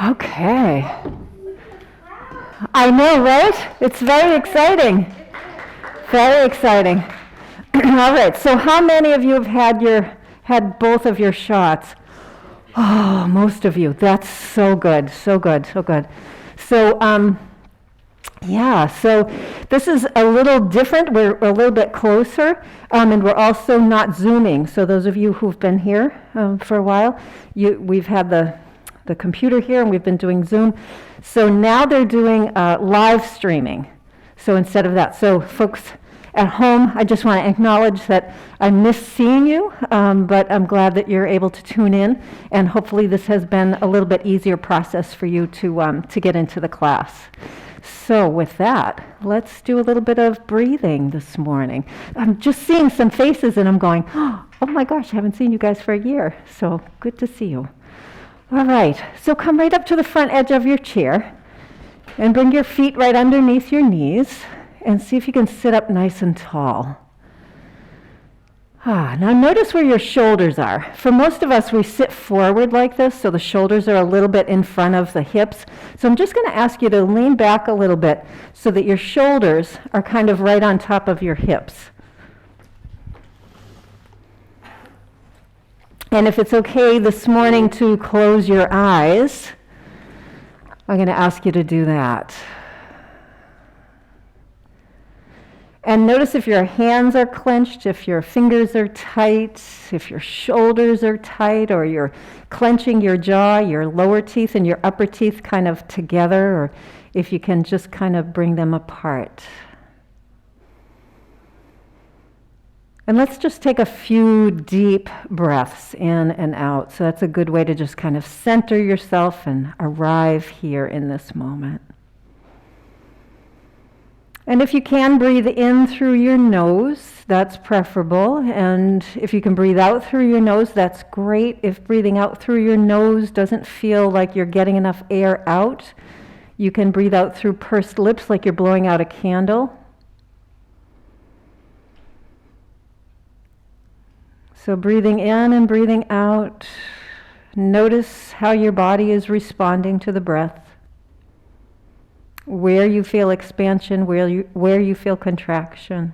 Okay. I know, right? It's very exciting. Very exciting. All right. So, how many of you have had both of your shots? Oh, most of you. That's so good. So good. So good. So, yeah. So, this is a little different. We're a little bit closer, and we're also not Zooming. So, those of you who've been here for a while, we've had the computer here, and we've been doing Zoom. So now they're doing live streaming. So instead of that, so folks at home, I just want to acknowledge that I miss seeing you, but I'm glad that you're able to tune in, and hopefully this has been a little bit easier process for you to get into the class. So with that, let's do a little bit of breathing this morning. I'm just seeing some faces, and I'm going, oh my gosh, I haven't seen you guys for a year. So good to see you. All right, so come right up to the front edge of your chair and bring your feet right underneath your knees and see if you can sit up nice and tall. Now notice where your shoulders are. For most of us, we sit forward like this, so the shoulders are a little bit in front of the hips. So I'm just going to ask you to lean back a little bit so that your shoulders are kind of right on top of your hips. And if it's okay this morning to close your eyes, I'm going to ask you to do that. And notice if your hands are clenched, if your fingers are tight, if your shoulders are tight, or you're clenching your jaw, your lower teeth and your upper teeth kind of together, or if you can just kind of bring them apart. And let's just take a few deep breaths in and out. So that's a good way to just kind of center yourself and arrive here in this moment. And if you can breathe in through your nose, that's preferable. And if you can breathe out through your nose, that's great. If breathing out through your nose doesn't feel like you're getting enough air out, you can breathe out through pursed lips like you're blowing out a candle. So breathing in and breathing out, notice how your body is responding to the breath. Where you feel expansion, where you feel contraction.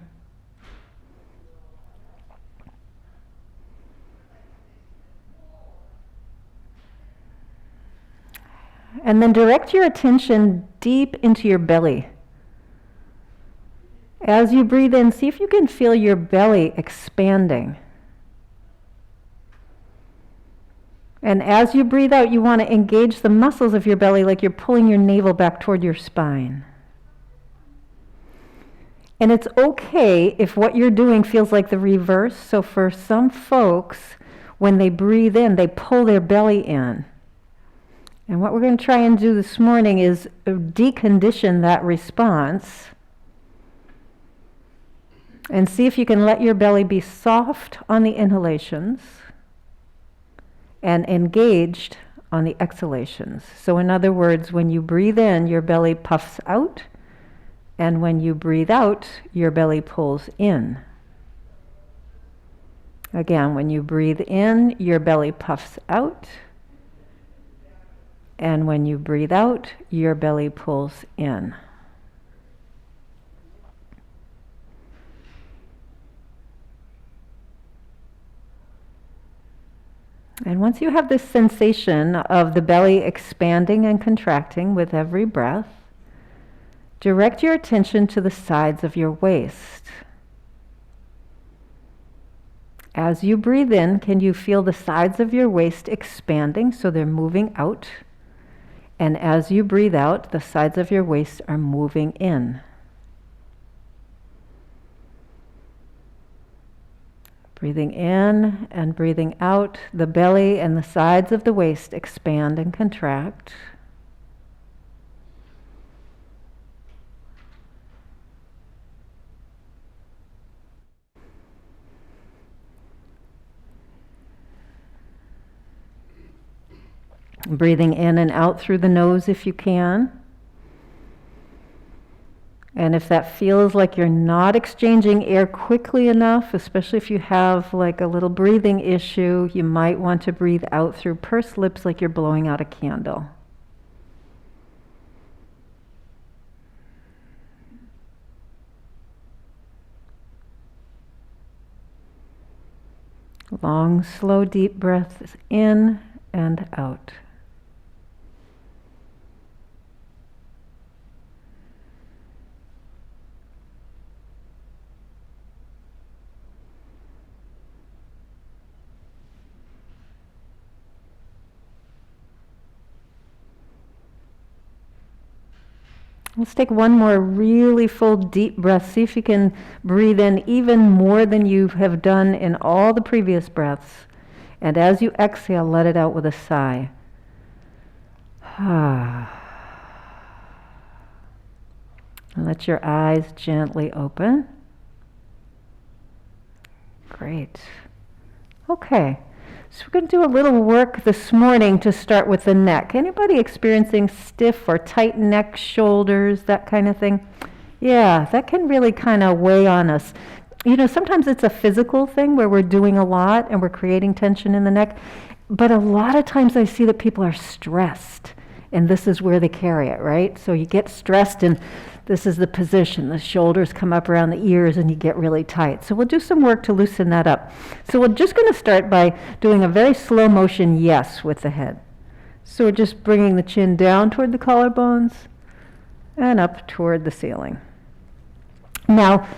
And then direct your attention deep into your belly. As you breathe in, see if you can feel your belly expanding. And as you breathe out, you want to engage the muscles of your belly like you're pulling your navel back toward your spine. And it's okay if what you're doing feels like the reverse. So for some folks, when they breathe in, they pull their belly in. And what we're going to try and do this morning is decondition that response and see if you can let your belly be soft on the inhalations and engaged on the exhalations. So in other words, when you breathe in, your belly puffs out, and when you breathe out, your belly pulls in. Again, when you breathe in, your belly puffs out, and when you breathe out, your belly pulls in. And once you have this sensation of the belly expanding and contracting with every breath, direct your attention to the sides of your waist. As you breathe in, can you feel the sides of your waist expanding so they're moving out? And as you breathe out, the sides of your waist are moving in. Breathing in and breathing out, the belly and the sides of the waist expand and contract. Breathing in and out through the nose if you can. And if that feels like you're not exchanging air quickly enough, especially if you have like a little breathing issue, you might want to breathe out through pursed lips like you're blowing out a candle. Long, slow, deep breaths in and out. Let's take one more really full deep breath. See if you can breathe in even more than you have done in all the previous breaths. And as you exhale, let it out with a sigh. And let your eyes gently open. Great. Okay. So we're going to do a little work this morning to start with the neck. Anybody experiencing stiff or tight neck, shoulders, that kind of thing? Yeah, that can really kind of weigh on us. You know, sometimes it's a physical thing where we're doing a lot and we're creating tension in the neck. But a lot of times I see that people are stressed, and this is where they carry it, right? So you get stressed, and this is the position. The shoulders come up around the ears, and you get really tight. So we'll do some work to loosen that up. So we're just going to start by doing a very slow motion yes with the head. So we're just bringing the chin down toward the collarbones and up toward the ceiling. Now,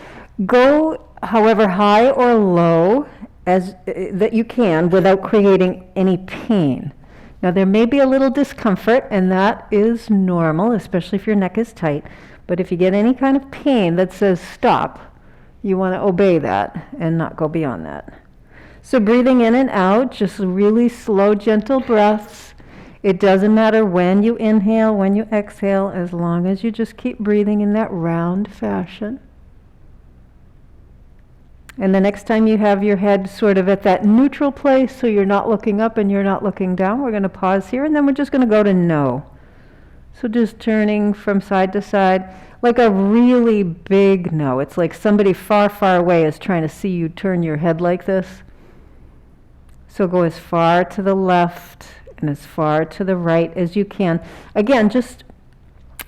go however high or low as that you can without creating any pain. Now, there may be a little discomfort, and that is normal, especially if your neck is tight. But if you get any kind of pain that says stop, you want to obey that and not go beyond that. So breathing in and out, just really slow, gentle breaths. It doesn't matter when you inhale, when you exhale, as long as you just keep breathing in that round fashion. And the next time you have your head sort of at that neutral place, so you're not looking up and you're not looking down, we're going to pause here, and then we're just going to go to no. So just turning from side to side, like a really big no. It's like somebody far, far away is trying to see you turn your head like this. So go as far to the left and as far to the right as you can. Again, just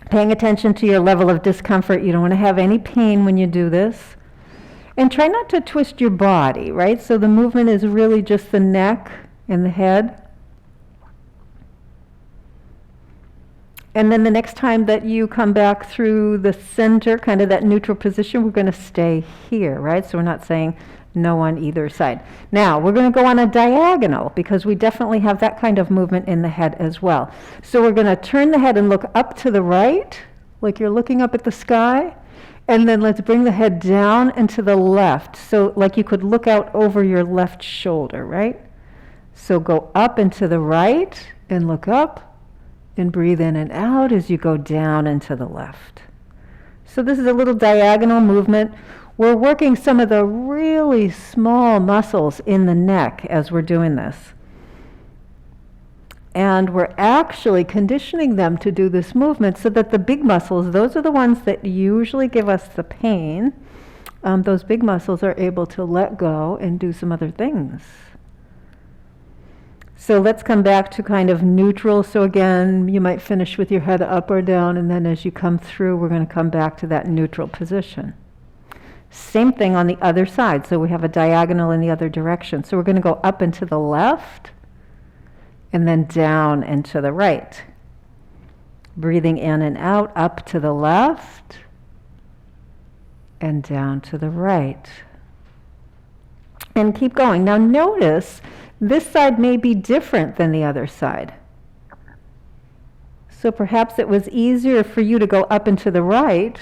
paying attention to your level of discomfort. You don't want to have any pain when you do this. And try not to twist your body, right? So the movement is really just the neck and the head. And then the next time that you come back through the center, kind of that neutral position, we're going to stay here, right? So we're not saying no on either side. Now, we're going to go on a diagonal because we definitely have that kind of movement in the head as well. So we're going to turn the head and look up to the right, like you're looking up at the sky. And then let's bring the head down and to the left. So like you could look out over your left shoulder, right? So go up and to the right and look up. And breathe in and out as you go down and to the left. So this is a little diagonal movement. We're working some of the really small muscles in the neck as we're doing this. And we're actually conditioning them to do this movement so that the big muscles, those are the ones that usually give us the pain, those big muscles are able to let go and do some other things. So let's come back to kind of neutral. So again, you might finish with your head up or down, and then as you come through, we're going to come back to that neutral position. Same thing on the other side. So we have a diagonal in the other direction. So we're going to go up and to the left, and then down and to the right. Breathing in and out, up to the left, and down to the right. And keep going. Now notice, this side may be different than the other side. So perhaps it was easier for you to go up and to the right,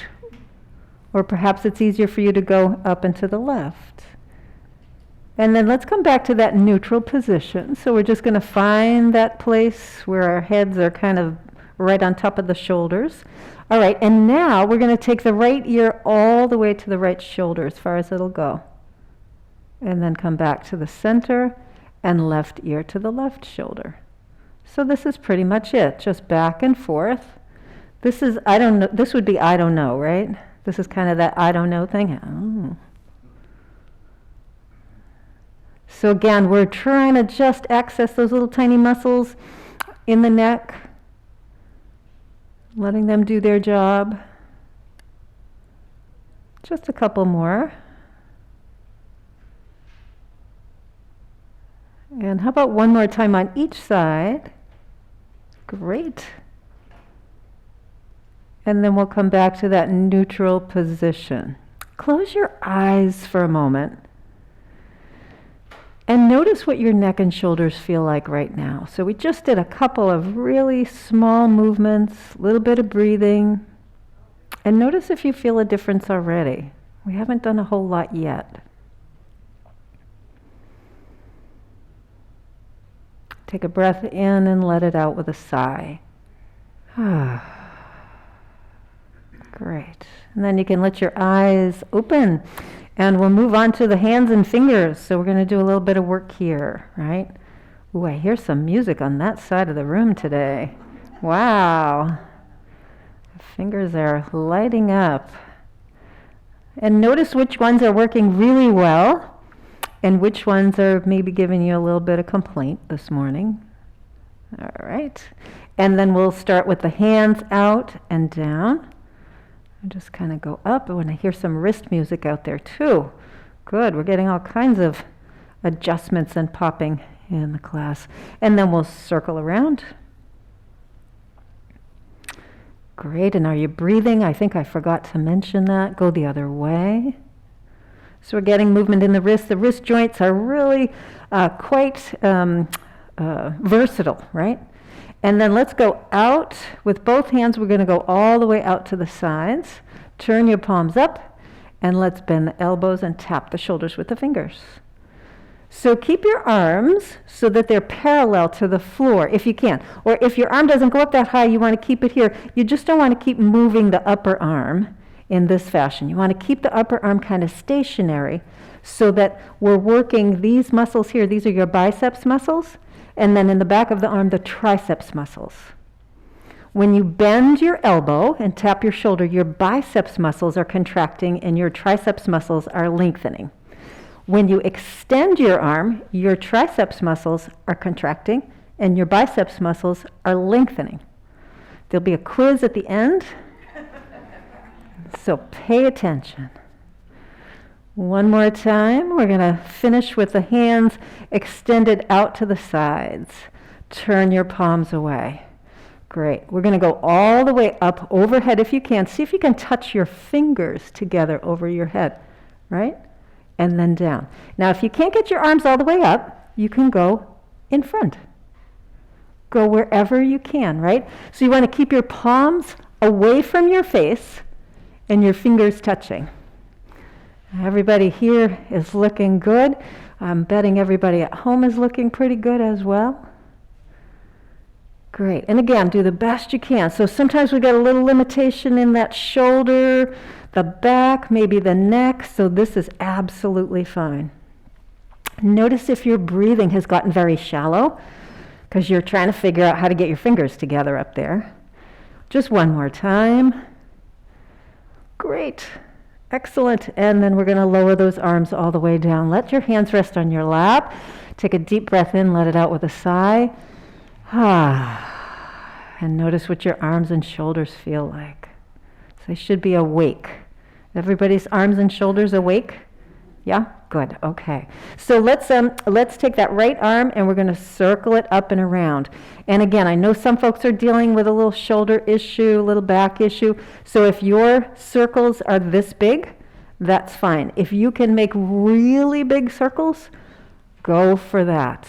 or perhaps it's easier for you to go up and to the left. And then let's come back to that neutral position. So we're just going to find that place where our heads are kind of right on top of the shoulders. All right, and now we're going to take the right ear all the way to the right shoulder as far as it'll go. And then come back to the center. And left ear to the left shoulder. So this is pretty much it, just back and forth. This is, I don't know, this would be I don't know, right? This is kind of that I don't know thing. Oh. So again, we're trying to just access those little tiny muscles in the neck, letting them do their job. Just a couple more. And how about one more time on each side? Great. And then we'll come back to that neutral position. Close your eyes for a moment. And notice what your neck and shoulders feel like right now. So we just did a couple of really small movements, a little bit of breathing. And notice if you feel a difference already. We haven't done a whole lot yet. Take a breath in and let it out with a sigh. Great. And then you can let your eyes open. And we'll move on to the hands and fingers. So we're going to do a little bit of work here, right? Ooh, I hear some music on that side of the room today. Wow. The fingers are lighting up. And notice which ones are working really well and which ones are maybe giving you a little bit of complaint this morning. All right. And then we'll start with the hands out and down. And just kind of go up. And when I hear some wrist music out there too. Good. We're getting all kinds of adjustments and popping in the class. And then we'll circle around. Great. And are you breathing? I think I forgot to mention that. Go the other way. So we're getting movement in the wrists. The wrist joints are really quite versatile, right? And then let's go out with both hands. We're going to go all the way out to the sides. Turn your palms up, and let's bend the elbows and tap the shoulders with the fingers. So keep your arms so that they're parallel to the floor if you can. Or if your arm doesn't go up that high, you want to keep it here. You just don't want to keep moving the upper arm in this fashion. You want to keep the upper arm kind of stationary so that we're working these muscles here. These are your biceps muscles. And then in the back of the arm, the triceps muscles. When you bend your elbow and tap your shoulder, your biceps muscles are contracting and your triceps muscles are lengthening. When you extend your arm, your triceps muscles are contracting and your biceps muscles are lengthening. There'll be a quiz at the end, so pay attention. One more time. We're going to finish with the hands extended out to the sides. Turn your palms away. Great. We're going to go all the way up overhead if you can. See if you can touch your fingers together over your head, right? And then down. Now, if you can't get your arms all the way up, you can go in front. Go wherever you can, right? So you want to keep your palms away from your face and your fingers touching. Everybody here is looking good. I'm betting everybody at home is looking pretty good as well. Great. And again, do the best you can. So sometimes we get a little limitation in that shoulder, the back, maybe the neck. So this is absolutely fine. Notice if your breathing has gotten very shallow because you're trying to figure out how to get your fingers together up there. Just one more time. Great. Excellent. And then we're going to lower those arms all the way down. Let your hands rest on your lap. Take a deep breath in, let it out with a sigh. And notice what your arms and shoulders feel like. So they should be awake. Everybody's arms and shoulders awake? Yeah? Good. Okay. So let's take that right arm and we're going to circle it up and around. And again, I know some folks are dealing with a little shoulder issue, a little back issue. So if your circles are this big, that's fine. If you can make really big circles, go for that.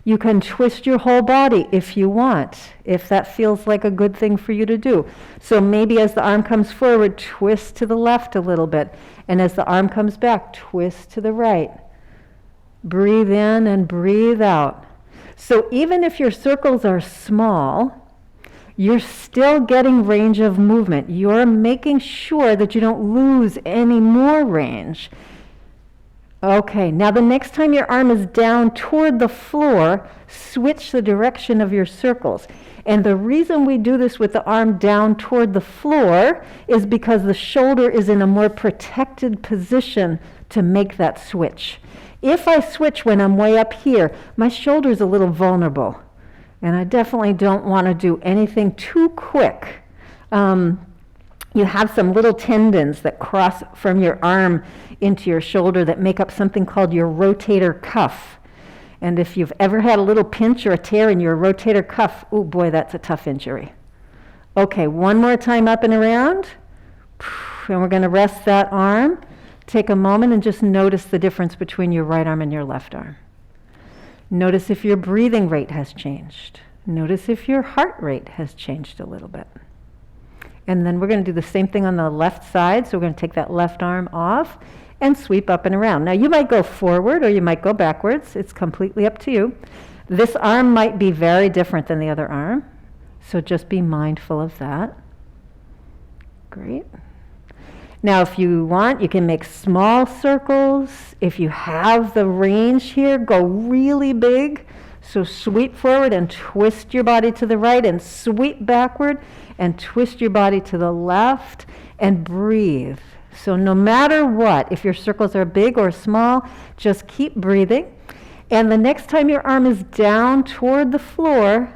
You can twist your whole body if you want, if that feels like a good thing for you to do. So maybe as the arm comes forward, twist to the left a little bit. And as the arm comes back, twist to the right. Breathe in and breathe out. So even if your circles are small, you're still getting range of movement. You're making sure that you don't lose any more range. Okay, now the next time your arm is down toward the floor, switch the direction of your circles. And the reason we do this with the arm down toward the floor is because the shoulder is in a more protected position to make that switch. If I switch when I'm way up here, my shoulder's a little vulnerable. And I definitely don't want to do anything too quick. You have some little tendons that cross from your arm into your shoulder that make up something called your rotator cuff. And if you've ever had a little pinch or a tear in your rotator cuff, oh boy, that's a tough injury. Okay, one more time up and around. And we're going to rest that arm. Take a moment and just notice the difference between your right arm and your left arm. Notice if your breathing rate has changed. Notice if your heart rate has changed a little bit. And then we're going to do the same thing on the left side. So we're going to take that left arm off and sweep up and around. Now you might go forward or you might go backwards. It's completely up to you. This arm might be very different than the other arm. So just be mindful of that. Great. Now, if you want, you can make small circles. If you have the range here, go really big. So sweep forward and twist your body to the right and sweep backward and twist your body to the left and breathe. So no matter what, if your circles are big or small, just keep breathing. And the next time your arm is down toward the floor,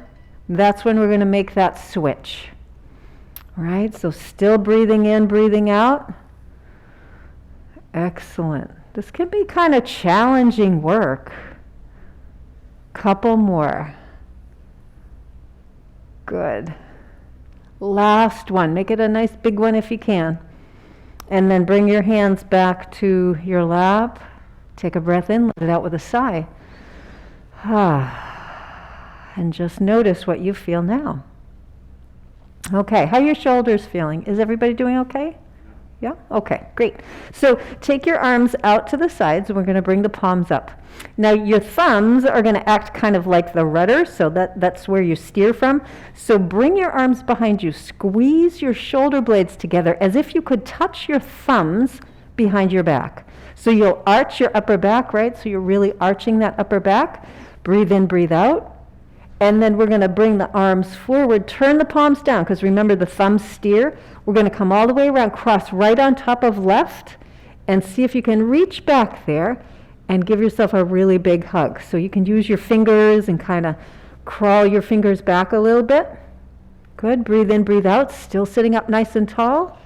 that's when we're going to make that switch. Right? So still breathing in, breathing out. Excellent. This can be kind of challenging work. Couple more. Good. Last one. Make it a nice big one if you can. And then bring your hands back to your lap. Take a breath in, let it out with a sigh. And just notice what you feel now. Okay, how are your shoulders feeling? Is everybody doing okay? Yeah? Okay, great. So take your arms out to the sides, and we're going to bring the palms up. Now your thumbs are going to act kind of like the rudder, so that's where you steer from. So bring your arms behind you. Squeeze your shoulder blades together as if you could touch your thumbs behind your back. So you'll arch your upper back, right? So you're really arching that upper back. Breathe in, breathe out. And then we're going to bring the arms forward, turn the palms down, because remember the thumbs steer. We're going to come all the way around, cross right on top of left, and see if you can reach back there and give yourself a really big hug. So you can use your fingers and kind of crawl your fingers back a little bit. Good. Breathe in, breathe out, still sitting up nice and tall.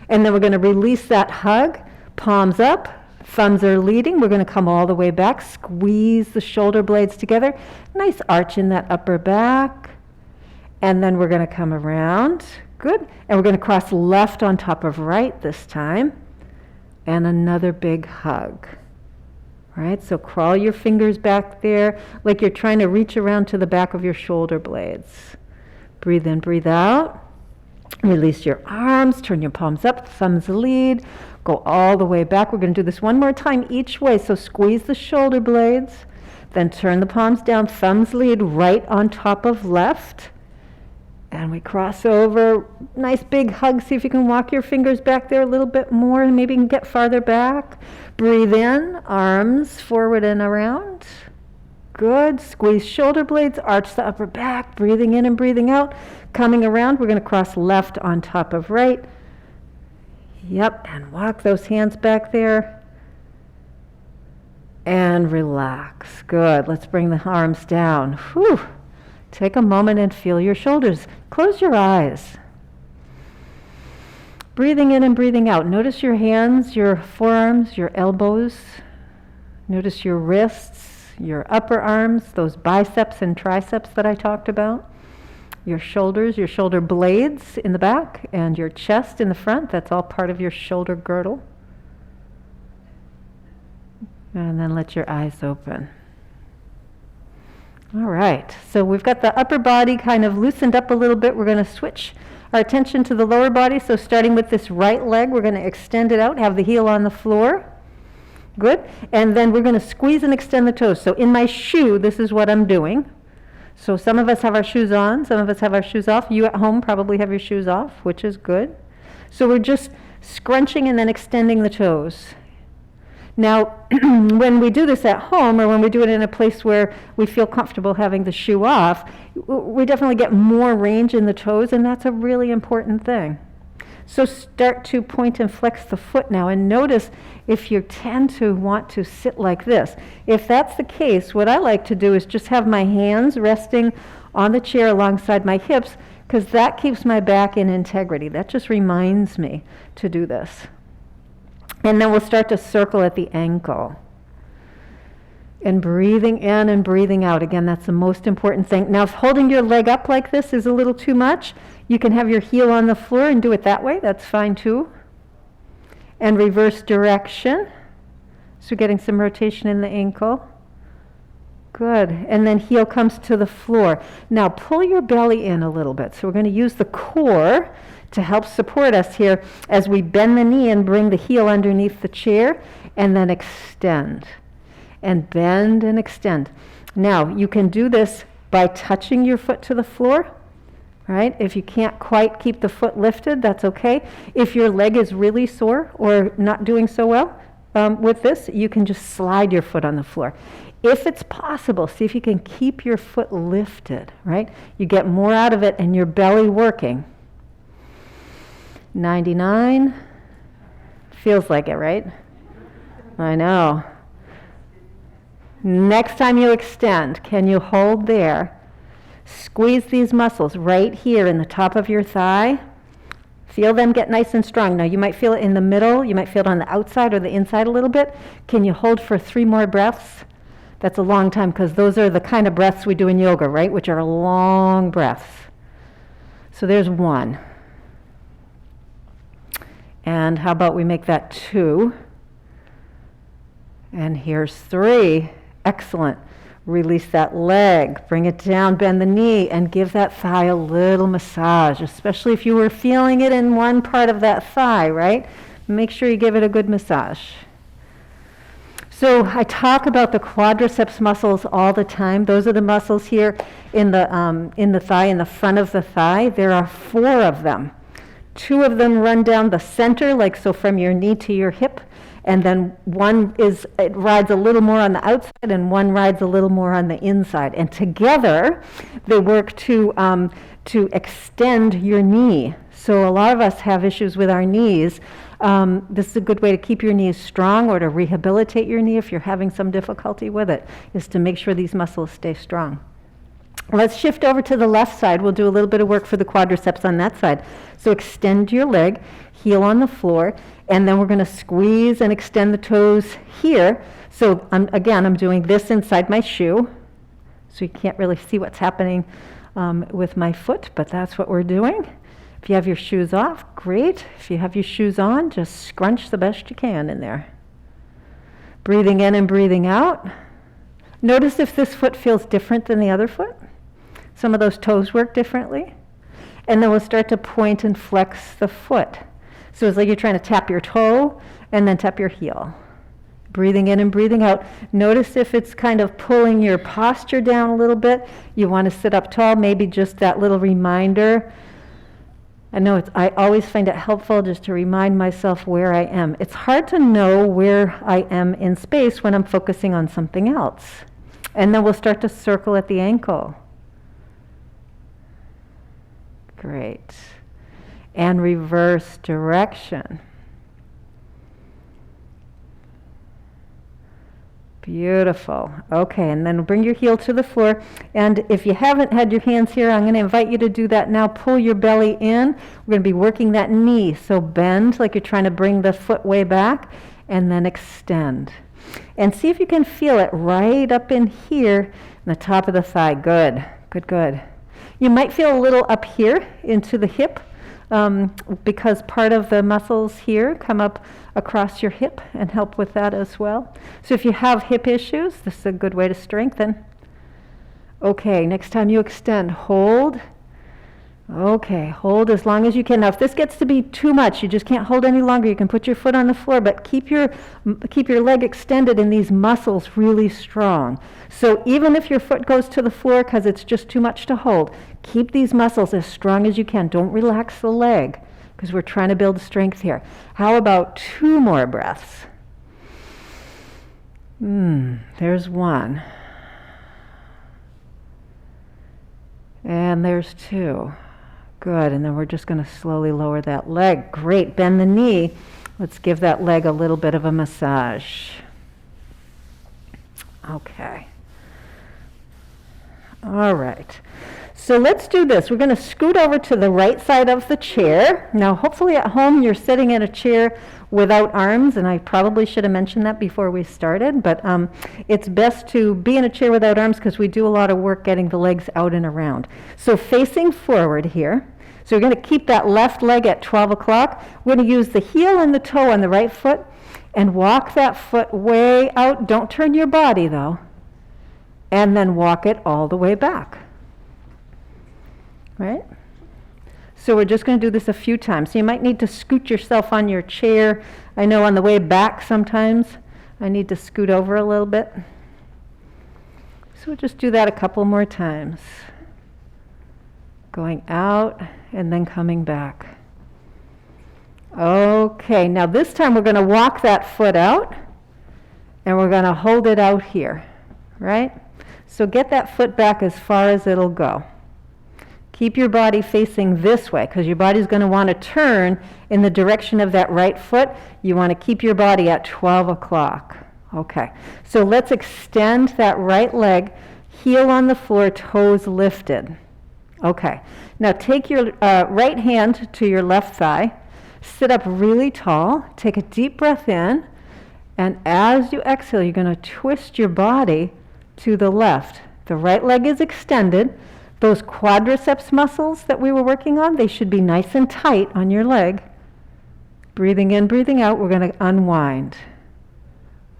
And then we're going to release that hug, palms up. Thumbs are leading. We're going to come all the way back. Squeeze the shoulder blades together. Nice arch in that upper back. And then we're going to come around. Good. And we're going to cross left on top of right this time. And another big hug. Right? So crawl your fingers back there like you're trying to reach around to the back of your shoulder blades. Breathe in, breathe out. Release your arms. Turn your palms up. Thumbs lead. Go all the way back. We're going to do this one more time each way. So squeeze the shoulder blades, then turn the palms down, thumbs lead right on top of left. And we cross over. Nice big hug. See if you can walk your fingers back there a little bit more, and maybe you can get farther back. Breathe in, arms forward and around. Good. Squeeze shoulder blades, arch the upper back, breathing in and breathing out. Coming around, we're going to cross left on top of right. Yep, and walk those hands back there. And relax. Good. Let's bring the arms down. Whew. Take a moment and feel your shoulders. Close your eyes. Breathing in and breathing out. Notice your hands, your forearms, your elbows. Notice your wrists, your upper arms, those biceps and triceps that I talked about. Your shoulders, your shoulder blades in the back, and your chest in the front. That's all part of your shoulder girdle. And then let your eyes open. All right, so we've got the upper body kind of loosened up a little bit. We're going to switch our attention to the lower body. So starting with this right leg, we're going to extend it out, have the heel on the floor. Good. And then we're going to squeeze and extend the toes. So in my shoe, this is what I'm doing. So some of us have our shoes on, some of us have our shoes off. You at home probably have your shoes off, which is good. So we're just scrunching and then extending the toes. Now, when we do this at home, or when we do it in a place where we feel comfortable having the shoe off, we definitely get more range in the toes, and that's a really important thing. So start to point and flex the foot now, and notice if you tend to want to sit like this. If that's the case, what I like to do is just have my hands resting on the chair alongside my hips, because that keeps my back in integrity. That just reminds me to do this. And then we'll start to circle at the ankle. And breathing in and breathing out. Again, that's the most important thing. Now, if holding your leg up like this is a little too much, you can have your heel on the floor and do it that way. That's fine too. And reverse direction. So getting some rotation in the ankle. Good. And then heel comes to the floor. Now, pull your belly in a little bit. So we're going to use the core to help support us here as we bend the knee and bring the heel underneath the chair and then extend. And bend and extend. Now, you can do this by touching your foot to the floor, right? If you can't quite keep the foot lifted, that's okay. If your leg is really sore or not doing so well with this, you can just slide your foot on the floor. If it's possible, see if you can keep your foot lifted, right? You get more out of it and your belly working. 99. Feels like it, right? I know. Next time you extend, can you hold there? Squeeze these muscles right here in the top of your thigh. Feel them get nice and strong. Now you might feel it in the middle, you might feel it on the outside or the inside a little bit. Can you hold for 3 more breaths? That's a long time because those are the kind of breaths we do in yoga, right? Which are long breaths. So there's 1. And how about we make that 2? And here's 3. Excellent. Release that leg, bring it down, bend the knee, and give that thigh a little massage, especially if you were feeling it in one part of that thigh, right? Make sure you give it a good massage. So I talk about the quadriceps muscles all the time. Those are the muscles here in the thigh, in the front of the thigh. There are 4 of them. 2 of them run down the center, like so from your knee to your hip. And then it rides a little more on the outside and one rides a little more on the inside. And together, they work to extend your knee. So a lot of us have issues with our knees. This is a good way to keep your knees strong or to rehabilitate your knee if you're having some difficulty with it, is to make sure these muscles stay strong. Let's shift over to the left side. We'll do a little bit of work for the quadriceps on that side. So extend your leg, heel on the floor, and then we're going to squeeze and extend the toes here. So I'm doing this inside my shoe. So you can't really see what's happening with my foot, but that's what we're doing. If you have your shoes off, great. If you have your shoes on, just scrunch the best you can in there. Breathing in and breathing out. Notice if this foot feels different than the other foot. Some of those toes work differently. And then we'll start to point and flex the foot. So it's like you're trying to tap your toe and then tap your heel. Breathing in and breathing out. Notice if it's kind of pulling your posture down a little bit. You want to sit up tall, maybe just that little reminder. I always find it helpful just to remind myself where I am. It's hard to know where I am in space when I'm focusing on something else. And then we'll start to circle at the ankle. Great. And reverse direction. Beautiful. Okay, and then bring your heel to the floor. And if you haven't had your hands here, I'm going to invite you to do that now. Pull your belly in. We're going to be working that knee. So bend like you're trying to bring the foot way back, and then extend. And see if you can feel it right up in here in the top of the thigh. Good, good, good. You might feel a little up here into the hip because part of the muscles here come up across your hip and help with that as well. So if you have hip issues, this is a good way to strengthen. Okay, next time you extend, hold. Okay, hold as long as you can. Now, if this gets to be too much, you just can't hold any longer, you can put your foot on the floor, but keep your leg extended and these muscles really strong. So even if your foot goes to the floor because it's just too much to hold, keep these muscles as strong as you can. Don't relax the leg because we're trying to build strength here. How about 2 more breaths? There's 1. And there's 2. Good, and then we're just going to slowly lower that leg. Great, bend the knee. Let's give that leg a little bit of a massage. Okay. All right. So let's do this. We're going to scoot over to the right side of the chair. Now, hopefully at home you're sitting in a chair without arms, and I probably should have mentioned that before we started, but it's best to be in a chair without arms because we do a lot of work getting the legs out and around. So facing forward here. So you're going to keep that left leg at 12 o'clock. We're going to use the heel and the toe on the right foot and walk that foot way out. Don't turn your body though. And then walk it all the way back. Right? So we're just going to do this a few times. So you might need to scoot yourself on your chair. I know on the way back sometimes I need to scoot over a little bit. So we'll just do that a couple more times. Going out and then coming back. Okay, now this time we're going to walk that foot out and we're going to hold it out here, right? So get that foot back as far as it'll go. Keep your body facing this way because your body's going to want to turn in the direction of that right foot. You want to keep your body at 12 o'clock. Okay, so let's extend that right leg, heel on the floor, toes lifted. Okay, now take your right hand to your left thigh, sit up really tall, take a deep breath in, and as you exhale, you're going to twist your body to the left. The right leg is extended. Those quadriceps muscles that we were working on, they should be nice and tight on your leg. Breathing in, breathing out, we're going to unwind.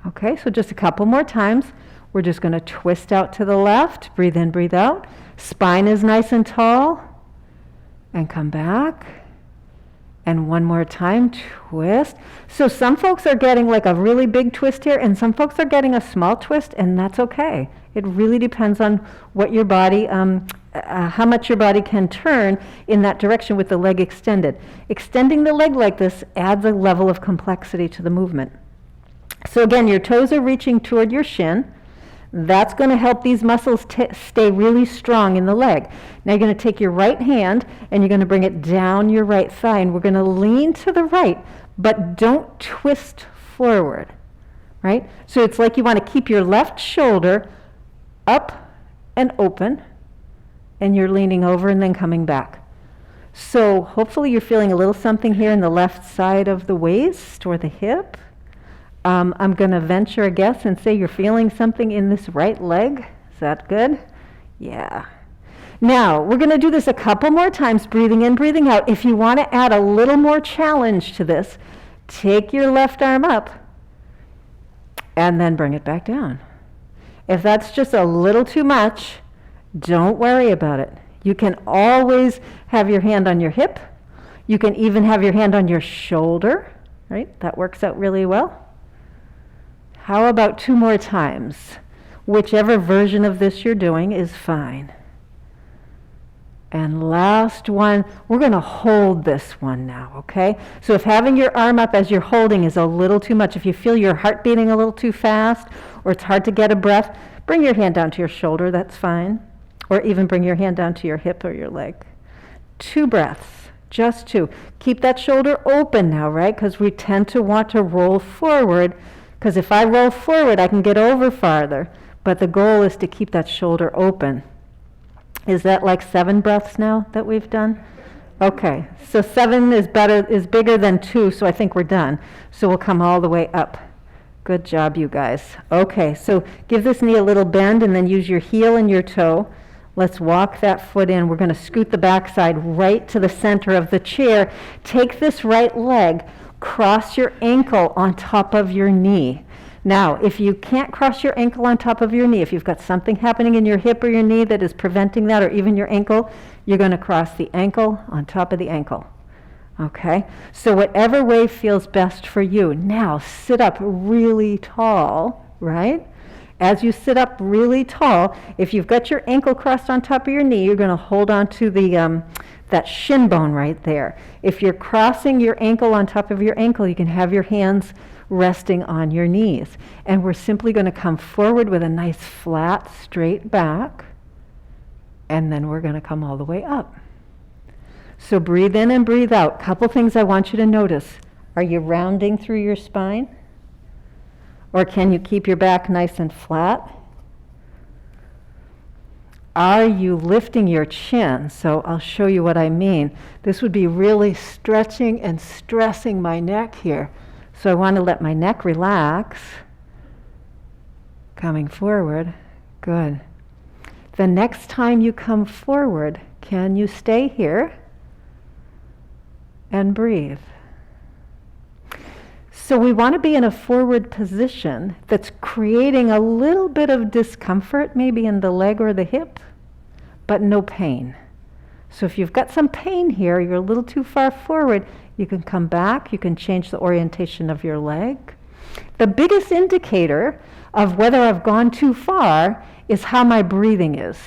Okay, so just a couple more times. We're just going to twist out to the left, breathe in, breathe out. Spine is nice and tall. And come back. And one more time, twist. So some folks are getting like a really big twist here, and some folks are getting a small twist, and that's okay. It really depends on what your body, how much your body can turn in that direction with the leg extended. Extending the leg like this adds a level of complexity to the movement. So again, your toes are reaching toward your shin. That's going to help these muscles stay really strong in the leg. Now you're going to take your right hand and you're going to bring it down your right thigh, and we're going to lean to the right, but don't twist forward, right? So it's like you want to keep your left shoulder up and open, and you're leaning over and then coming back. So hopefully you're feeling a little something here in the left side of the waist or the hip. I'm going to venture a guess and say you're feeling something in this right leg. Is that good? Yeah. Now, we're going to do this a couple more times, breathing in, breathing out. If you want to add a little more challenge to this, take your left arm up and then bring it back down. If that's just a little too much, don't worry about it. You can always have your hand on your hip. You can even have your hand on your shoulder, right? That works out really well. How about 2 more times? Whichever version of this you're doing is fine. And last one, we're going to hold this one now, okay? So if having your arm up as you're holding is a little too much, if you feel your heart beating a little too fast, or it's hard to get a breath, bring your hand down to your shoulder, that's fine. Or even bring your hand down to your hip or your leg. 2 breaths, just 2. Keep that shoulder open now, right? Because we tend to want to roll forward. Because if I roll forward, I can get over farther. But the goal is to keep that shoulder open. Is that like 7 breaths now that we've done? Okay, so 7 is bigger than 2, so I think we're done. So we'll come all the way up. Good job, you guys. Okay, so give this knee a little bend and then use your heel and your toe. Let's walk that foot in. We're going to scoot the backside right to the center of the chair. Take this right leg, cross your ankle on top of your knee. Now, if you can't cross your ankle on top of your knee, if you've got something happening in your hip or your knee that is preventing that, or even your ankle, you're going to cross the ankle on top of the ankle. Okay? So whatever way feels best for you. Now, sit up really tall, right? As you sit up really tall, if you've got your ankle crossed on top of your knee, you're going to hold on to the that shin bone right there. If you're crossing your ankle on top of your ankle, you can have your hands resting on your knees. And we're simply going to come forward with a nice flat, straight back, and then we're going to come all the way up. So breathe in and breathe out. Couple things I want you to notice. Are you rounding through your spine? Or can you keep your back nice and flat? are you lifting your chin? So I'll show you what I mean. This would be really stretching and stressing my neck here. So I want to let my neck relax. Coming forward. Good. The next time you come forward, can you stay here and breathe? So we want to be in a forward position that's creating a little bit of discomfort, maybe in the leg or the hip, but no pain. So if you've got some pain here, you're a little too far forward, you can come back, you can change the orientation of your leg. The biggest indicator of whether I've gone too far is how my breathing is.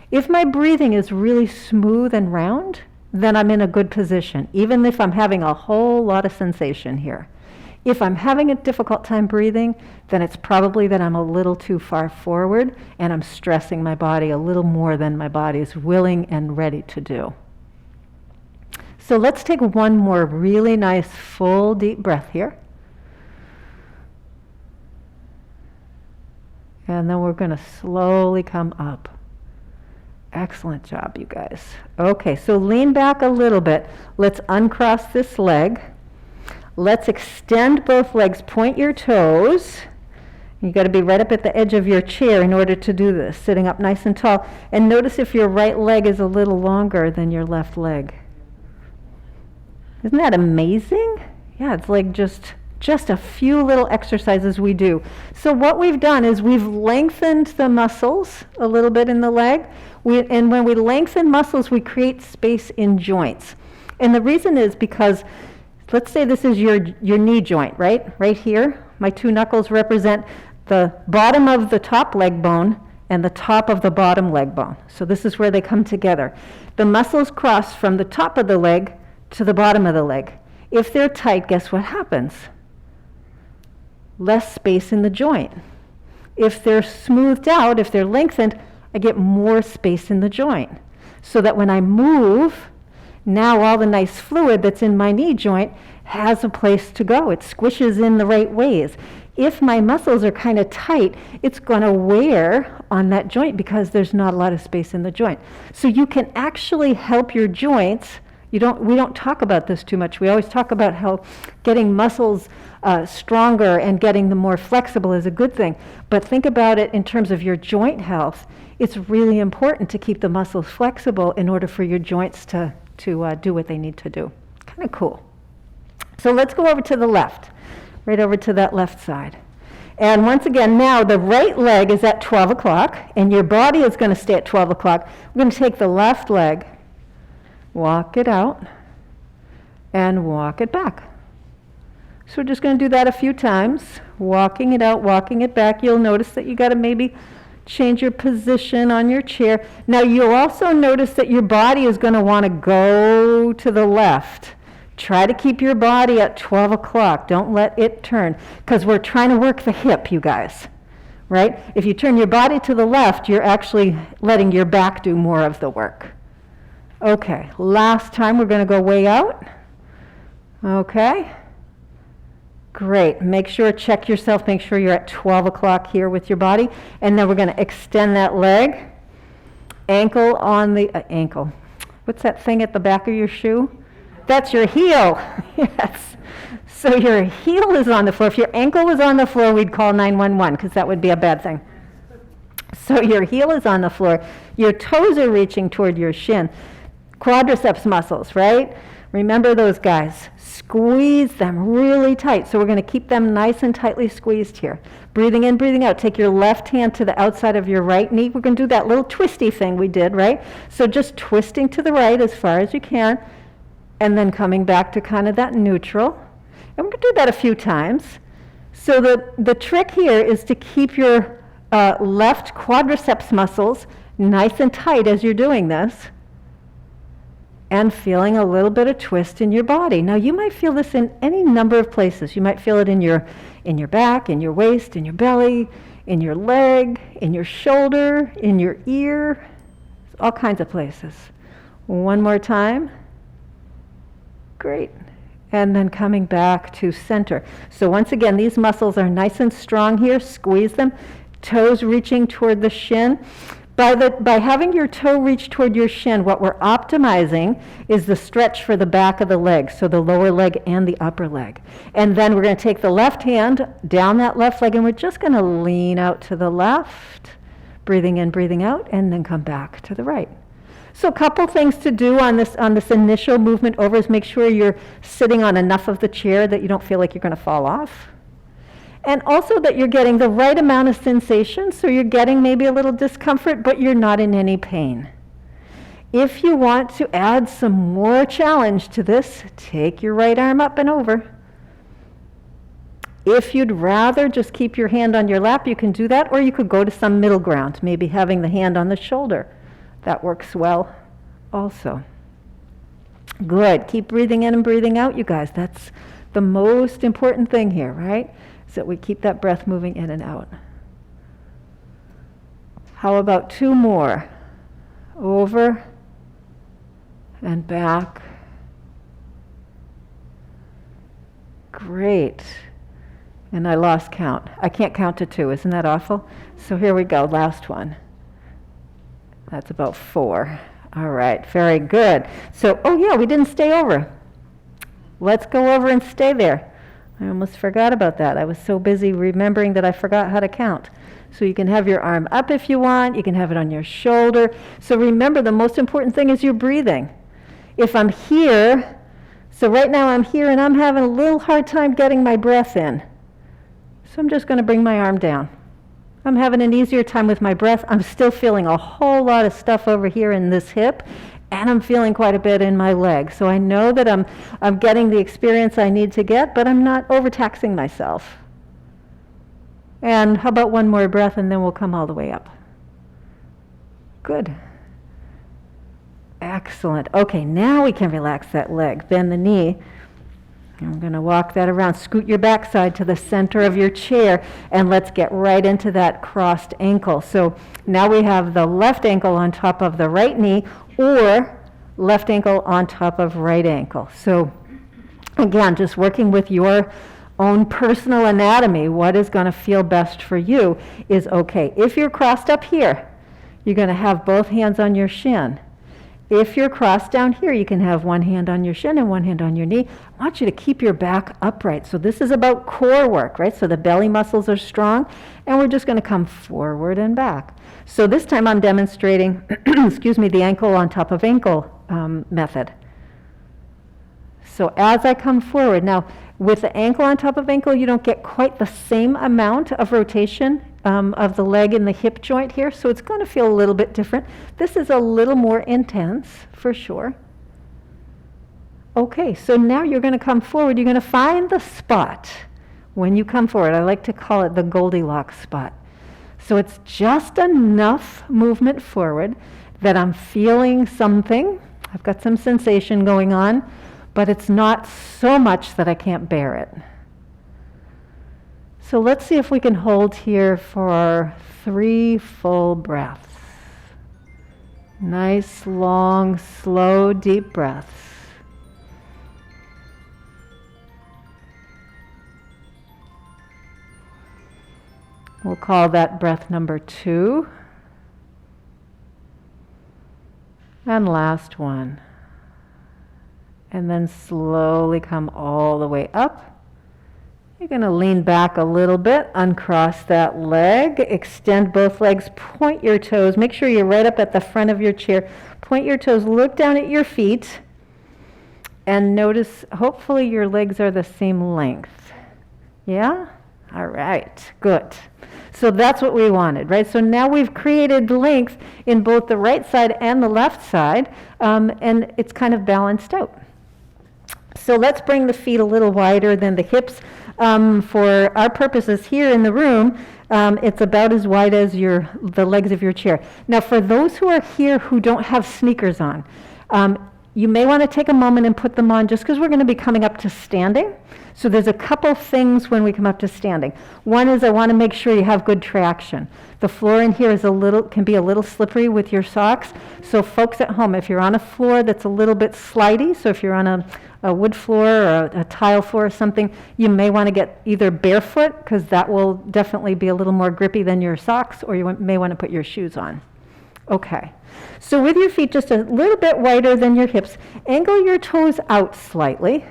If my breathing is really smooth and round, then I'm in a good position, even if I'm having a whole lot of sensation here. If I'm having a difficult time breathing, then it's probably that I'm a little too far forward and I'm stressing my body a little more than my body is willing and ready to do. So let's take one more really nice full deep breath here. And then we're going to slowly come up. Excellent job, you guys. Okay, so lean back a little bit. Let's uncross this leg. Let's extend both legs. Point your toes. You've got to be right up at the edge of your chair in order to do this, sitting up nice and tall. And notice if your right leg is a little longer than your left leg. Isn't that amazing? Yeah, it's like just a few little exercises we do. So what we've done is we've lengthened the muscles a little bit in the leg. And when we lengthen muscles, we create space in joints. And the reason is because, let's say this is your knee joint, right? Right here, my two knuckles represent the bottom of the top leg bone and the top of the bottom leg bone. So this is where they come together. The muscles cross from the top of the leg to the bottom of the leg. If they're tight, guess what happens? Less space in the joint. If they're smoothed out, if they're lengthened, I get more space in the joint. So that when I move, now all the nice fluid that's in my knee joint has a place to go. It squishes in the right ways. If my muscles are kind of tight, it's going to wear on that joint because there's not a lot of space in the joint. So you can actually help your joints. We don't talk about this too much. We always talk about how getting muscles stronger and getting them more flexible is a good thing. But think about it in terms of your joint health. It's really important to keep the muscles flexible in order for your joints to do what they need to do. Kind of cool. So let's go over to the left, right over to that left side. And once again, now the right leg is at 12 o'clock, and your body is going to stay at 12 o'clock. We're going to take the left leg, walk it out, and walk it back. So we're just going to do that a few times, walking it out, walking it back. You'll notice that you got to maybe change your position on your chair. Now you'll also notice that your body is going to want to go to the left. Try to keep your body at 12 o'clock. Don't let it turn, because we're trying to work the hip, you guys, right? If you turn your body to the left, you're actually letting your back do more of the work. Okay, last time we're going to go way out. Okay. Great. Make sure, check yourself, make sure you're at 12 o'clock here with your body. And then we're going to extend that leg. Ankle on the ankle. What's that thing at the back of your shoe? That's your heel. Yes. So your heel is on the floor. If your ankle was on the floor, we'd call 911 because that would be a bad thing. So your heel is on the floor. Your toes are reaching toward your shin. Quadriceps muscles, right? Remember those guys. Squeeze them really tight. So we're going to keep them nice and tightly squeezed here. Breathing in, breathing out. Take your left hand to the outside of your right knee. We're going to do that little twisty thing we did, right? So just twisting to the right as far as you can, and then coming back to kind of that neutral. And we're going to do that a few times. So the trick here is to keep your left quadriceps muscles nice and tight as you're doing this, and feeling a little bit of twist in your body. Now you might feel this in any number of places. You might feel it in your back, in your waist, in your belly, in your leg, in your shoulder, in your ear, all kinds of places. One more time. Great. And then coming back to center. So once again, these muscles are nice and strong here. Squeeze them. Toes reaching toward the shin. By having your toe reach toward your shin, what we're optimizing is the stretch for the back of the leg, so the lower leg and the upper leg. And then we're going to take the left hand down that left leg, and we're just going to lean out to the left, breathing in, breathing out, and then come back to the right. So a couple things to do on this initial movement over is make sure you're sitting on enough of the chair that you don't feel like you're going to fall off. And also that you're getting the right amount of sensation, so you're getting maybe a little discomfort, but you're not in any pain. If you want to add some more challenge to this, take your right arm up and over. If you'd rather just keep your hand on your lap, you can do that, or you could go to some middle ground, maybe having the hand on the shoulder. That works well also. Good. Keep breathing in and breathing out, you guys. That's the most important thing here, right? So that we keep that breath moving in and out. How about 2 more? Over and back. Great. And I lost count. I can't count to 2. Isn't that awful? So here we go. Last one. That's about 4. All right. Very good. So, oh yeah, we didn't stay over. Let's go over and stay there. I almost forgot about that. I was so busy remembering that I forgot how to count. So you can have your arm up if you want. You can have it on your shoulder. So remember, the most important thing is your breathing. If I'm here, so right now I'm here and I'm having a little hard time getting my breath in. So I'm just going to bring my arm down. I'm having an easier time with my breath. I'm still feeling a whole lot of stuff over here in this hip. And I'm feeling quite a bit in my leg. So I know that I'm getting the experience I need to get, but I'm not overtaxing myself. And how about one more breath, and then we'll come all the way up. Good. Excellent. Okay, now we can relax that leg. Bend the knee. I'm going to walk that around. Scoot your backside to the center of your chair, and let's get right into that crossed ankle. So now we have the left ankle on top of the right knee, or left ankle on top of right ankle. So again, just working with your own personal anatomy, what is going to feel best for you is okay. If you're crossed up here, you're going to have both hands on your shin. If you're crossed down here, you can have one hand on your shin and one hand on your knee. I want you to keep your back upright. So this is about core work, right? So the belly muscles are strong, and we're just going to come forward and back. So this time I'm demonstrating, the ankle on top of ankle method. So as I come forward, now with the ankle on top of ankle, you don't get quite the same amount of rotation of the leg and the hip joint here, so it's going to feel a little bit different. This is a little more intense, for sure. Okay, so now you're going to come forward. You're going to find the spot when you come forward. I like to call it the Goldilocks spot. So it's just enough movement forward that I'm feeling something. I've got some sensation going on, but it's not so much that I can't bear it. So let's see if we can hold here for 3 full breaths. Nice, long, slow, deep breaths. We'll call that breath number 2. And last one. And then slowly come all the way up. You're going to lean back a little bit, uncross that leg, extend both legs, point your toes. Make sure you're right up at the front of your chair. Point your toes, look down at your feet, and notice, hopefully your legs are the same length. Yeah? All right, good. So that's what we wanted, right? So now we've created length in both the right side and the left side, and it's kind of balanced out. So let's bring the feet a little wider than the hips. For our purposes here in the room, it's about as wide as the legs of your chair. Now, for those who are here who don't have sneakers on, you may want to take a moment and put them on just because we're going to be coming up to standing. So there's a couple things when we come up to standing. One is I want to make sure you have good traction. The floor in here can be a little slippery with your socks. So folks at home, if you're on a floor that's a little bit slidey, so if you're on a wood floor or a tile floor or something, you may want to get either barefoot, because that will definitely be a little more grippy than your socks, or you may want to put your shoes on. Okay. So with your feet just a little bit wider than your hips, angle your toes out slightly.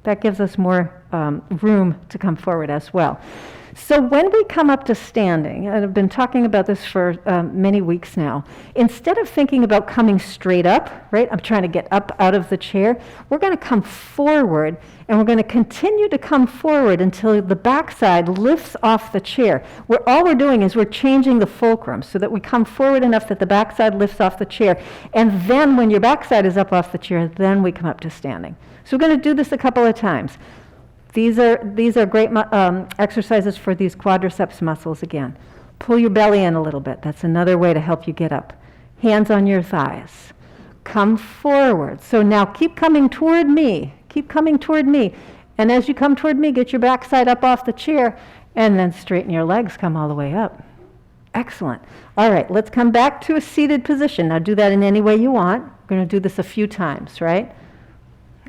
That gives us more room to come forward as well. So when we come up to standing, and I've been talking about this for many weeks now, instead of thinking about coming straight up, right, I'm trying to get up out of the chair, we're going to come forward, and we're going to continue to come forward until the backside lifts off the chair. All we're doing is we're changing the fulcrum so that we come forward enough that the backside lifts off the chair, and then when your backside is up off the chair, then we come up to standing. So we're going to do this a couple of times. These are great exercises for these quadriceps muscles again. Pull your belly in a little bit. That's another way to help you get up. Hands on your thighs. Come forward. So now keep coming toward me. Keep coming toward me. And as you come toward me, get your backside up off the chair, and then straighten your legs, come all the way up. Excellent. All right, let's come back to a seated position. Now do that in any way you want. We're going to do this a few times, right?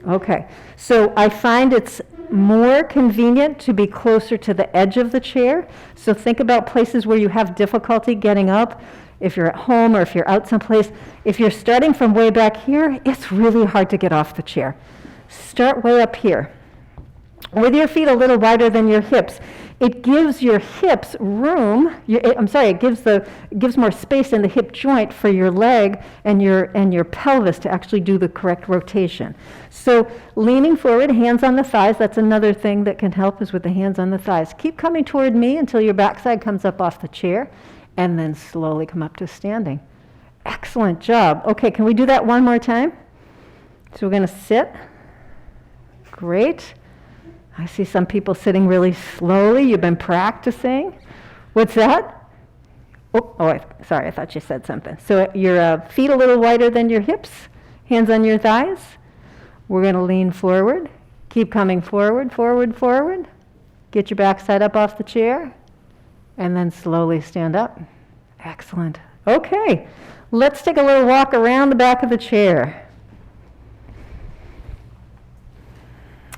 Okay, so I find it's more convenient to be closer to the edge of the chair. So think about places where you have difficulty getting up. If you're at home or if you're out someplace, if you're starting from way back here, it's really hard to get off the chair. Start way up here. With your feet a little wider than your hips, it gives your hips room, it gives more space in the hip joint for your leg and your pelvis to actually do the correct rotation. So leaning forward, hands on the thighs, that's another thing that can help is with the hands on the thighs. Keep coming toward me until your backside comes up off the chair, and then slowly come up to standing. Excellent job. Okay, can we do that one more time? So we're going to sit. Great. I see some people sitting really slowly. You've been practicing. What's that? Sorry, I thought you said something. So your feet a little wider than your hips, hands on your thighs. We're going to lean forward. Keep coming forward, forward, forward. Get your backside up off the chair, and then slowly stand up. Excellent. Okay, let's take a little walk around the back of the chair.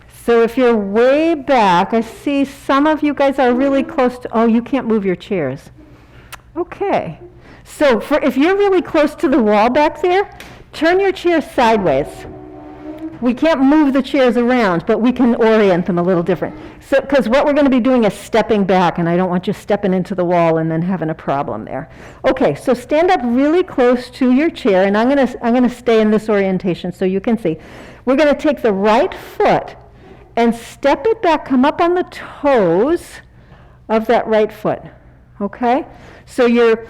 So if you're way back, I see some of you guys are really close to, you can't move your chairs. Okay. So if you're really close to the wall back there, turn your chair sideways. We can't move the chairs around, but we can orient them a little different. So, because what we're going to be doing is stepping back, and I don't want you stepping into the wall and then having a problem there. Okay, so stand up really close to your chair, and I'm going to stay in this orientation so you can see. We're going to take the right foot and step it back, come up on the toes of that right foot, okay? So your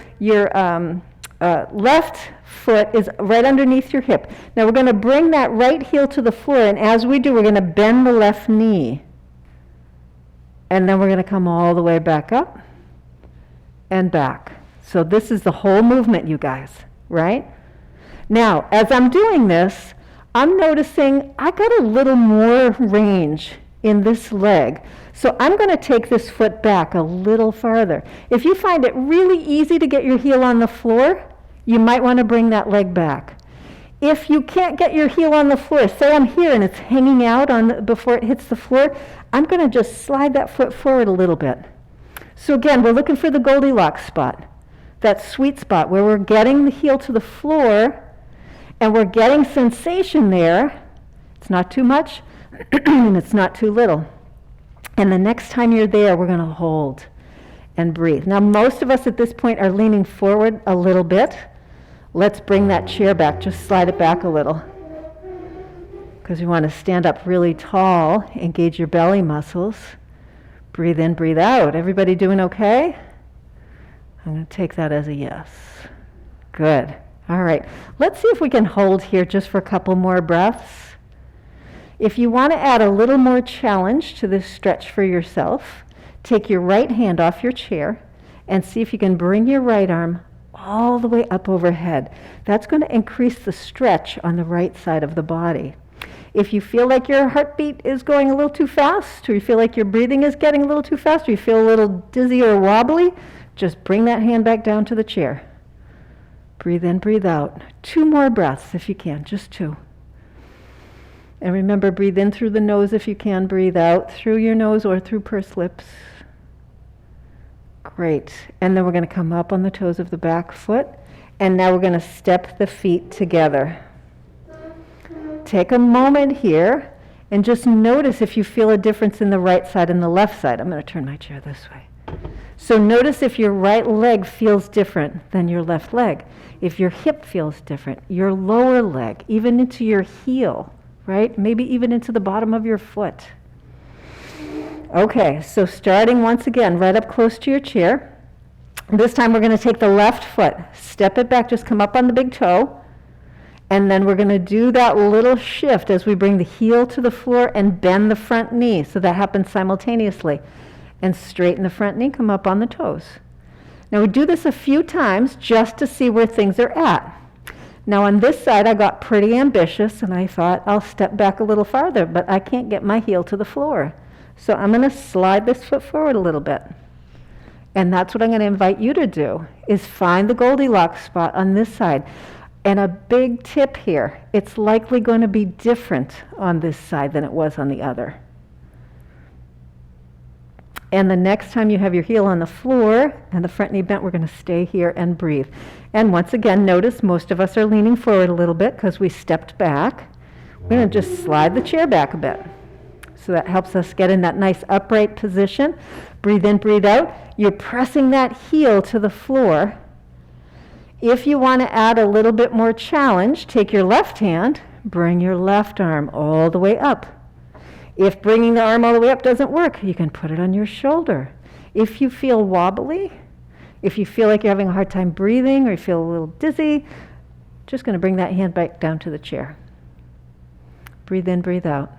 left foot is right underneath your hip. Now we're going to bring that right heel to the floor, and as we do, we're going to bend the left knee. And then we're going to come all the way back up and back. So this is the whole movement, you guys, right? Now, as I'm doing this, I'm noticing I got a little more range in this leg. So I'm going to take this foot back a little farther. If you find it really easy to get your heel on the floor, you might want to bring that leg back. If you can't get your heel on the floor, say I'm here and it's hanging out before it hits the floor, I'm going to just slide that foot forward a little bit. So again, we're looking for the Goldilocks spot, that sweet spot where we're getting the heel to the floor and we're getting sensation there. It's not too much and it's not too little. And the next time you're there, we're going to hold and breathe. Now, most of us at this point are leaning forward a little bit. Let's bring that chair back. Just slide it back a little. Because we want to stand up really tall, engage your belly muscles. Breathe in, breathe out. Everybody doing okay? I'm going to take that as a yes. Good. All right. Let's see if we can hold here just for a couple more breaths. If you want to add a little more challenge to this stretch for yourself, take your right hand off your chair and see if you can bring your right arm all the way up overhead. That's going to increase the stretch on the right side of the body. If you feel like your heartbeat is going a little too fast, or you feel like your breathing is getting a little too fast, or you feel a little dizzy or wobbly, just bring that hand back down to the chair. Breathe in, breathe out. 2 more breaths if you can, just 2. And remember, breathe in through the nose if you can, breathe out through your nose or through pursed lips. Great. And then we're going to come up on the toes of the back foot And now we're going to step the feet together. Take a moment here and just notice if you feel a difference in the right side and the left side. I'm going to turn my chair this way. So notice if your right leg feels different than your left leg. If your hip feels different, your lower leg, even into your heel, right? Maybe even into the bottom of your foot. Okay, so starting once again right up close to your chair. This time we're going to take the left foot, step it back, just come up on the big toe, and then we're going to do that little shift as we bring the heel to the floor and bend the front knee. So that happens simultaneously. And straighten the front knee, come up on the toes. Now we do this a few times just to see where things are at. Now on this side I got pretty ambitious and I thought I'll step back a little farther, but I can't get my heel to the floor. So I'm going to slide this foot forward a little bit. And that's what I'm going to invite you to do, is find the Goldilocks spot on this side. And a big tip here, it's likely going to be different on this side than it was on the other. And the next time you have your heel on the floor and the front knee bent, we're going to stay here and breathe. And once again, notice most of us are leaning forward a little bit because we stepped back. We're going to just slide the chair back a bit. So that helps us get in that nice upright position. Breathe in, breathe out. You're pressing that heel to the floor. If you want to add a little bit more challenge, take your left hand, bring your left arm all the way up. If bringing the arm all the way up doesn't work, you can put it on your shoulder. If you feel wobbly, if you feel like you're having a hard time breathing or you feel a little dizzy, just going to bring that hand back down to the chair. Breathe in, breathe out.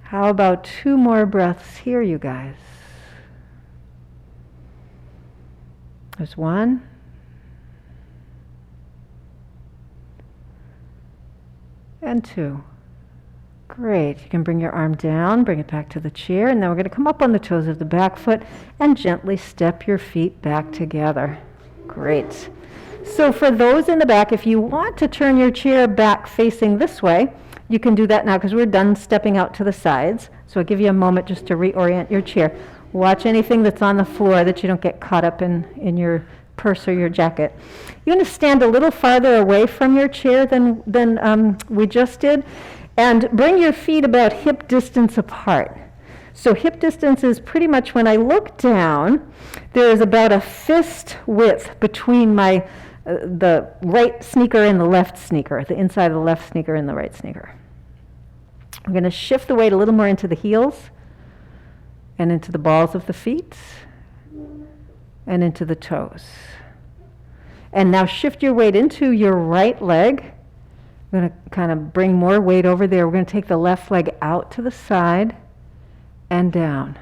How about 2 more breaths here, you guys? There's 1. And 2. Great. You can bring your arm down, bring it back to the chair, and then we're going to come up on the toes of the back foot and gently step your feet back together. Great. So for those in the back, if you want to turn your chair back facing this way, you can do that now because we're done stepping out to the sides. So I'll give you a moment just to reorient your chair. Watch anything that's on the floor that you don't get caught up in your purse or your jacket. You're going to stand a little farther away from your chair than we just did, and bring your feet about hip distance apart. So hip distance is pretty much when I look down, there is about a fist width between my the right sneaker and the left sneaker, the inside of the left sneaker and the right sneaker. I'm going to shift the weight a little more into the heels and into the balls of the feet and into the toes. And now shift your weight into your right leg. I'm going to kind of bring more weight over there. We're going to take the left leg out to the side and down.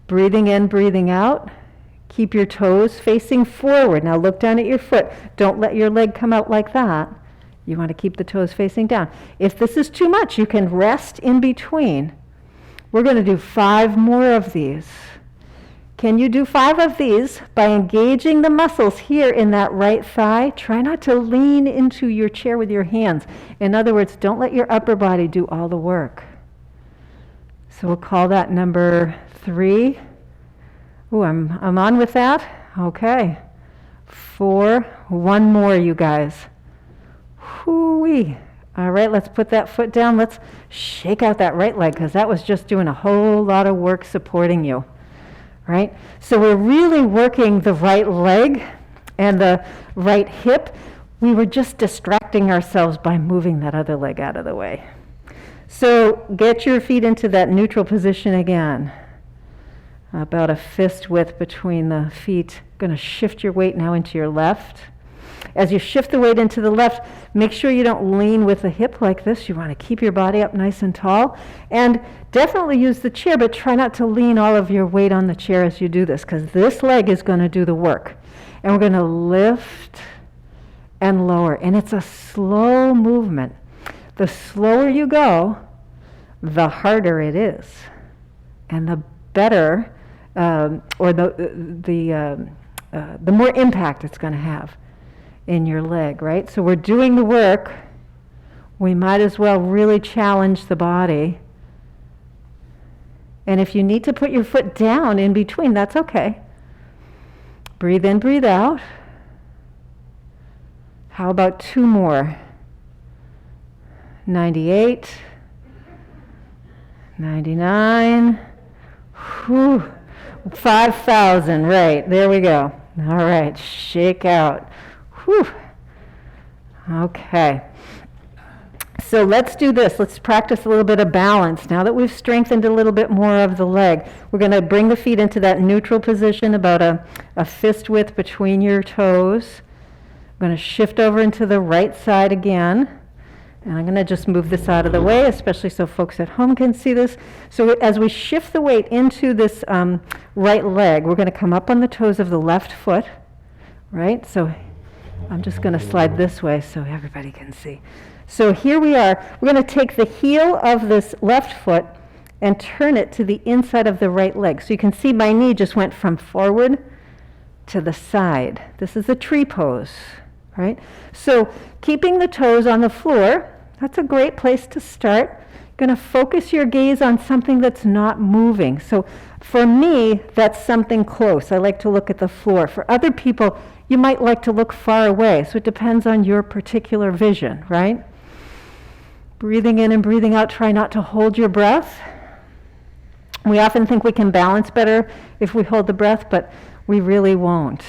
Breathing in, breathing out. Keep your toes facing forward. Now look down at your foot. Don't let your leg come out like that. You want to keep the toes facing down. If this is too much, you can rest in between. We're going to do 5 more of these. Can you do 5 of these by engaging the muscles here in that right thigh? Try not to lean into your chair with your hands. In other words, don't let your upper body do all the work. So we'll call that number 3. Ooh, I'm on with that? Okay. 4. 1 more, you guys. Hoo-wee. All right, let's put that foot down. Let's shake out that right leg because that was just doing a whole lot of work supporting you. Right? So we're really working the right leg and the right hip. We were just distracting ourselves by moving that other leg out of the way. So get your feet into that neutral position again. About a fist width between the feet. Going to shift your weight now into your left. As you shift the weight into the left, make sure you don't lean with the hip like this. You want to keep your body up nice and tall. And definitely use the chair, but try not to lean all of your weight on the chair as you do this, because this leg is going to do the work. And we're going to lift and lower. And it's a slow movement. The slower you go, the harder it is. And the better, or the more impact it's going to have in your leg, right? So we're doing the work. We might as well really challenge the body. And if you need to put your foot down in between, that's okay. Breathe in, breathe out. How about 2 more? 98, 99, whew, 5,000, right, there we go. All right, shake out. Whew. Okay. So let's do this. Let's practice a little bit of balance. Now that we've strengthened a little bit more of the leg, we're going to bring the feet into that neutral position, about a fist width between your toes. I'm going to shift over into the right side again. And I'm going to just move this out of the way, especially so folks at home can see this. So as we shift the weight into this right leg, we're going to come up on the toes of the left foot, right? So I'm just going to slide this way so everybody can see. So here we are. We're going to take the heel of this left foot and turn it to the inside of the right leg. So you can see my knee just went from forward to the side. This is a tree pose, right? So keeping the toes on the floor, that's a great place to start. You're going to focus your gaze on something that's not moving. So for me, that's something close. I like to look at the floor. For other people, you might like to look far away. So it depends on your particular vision, right? Breathing in and breathing out, try not to hold your breath. We often think we can balance better if we hold the breath, but we really won't.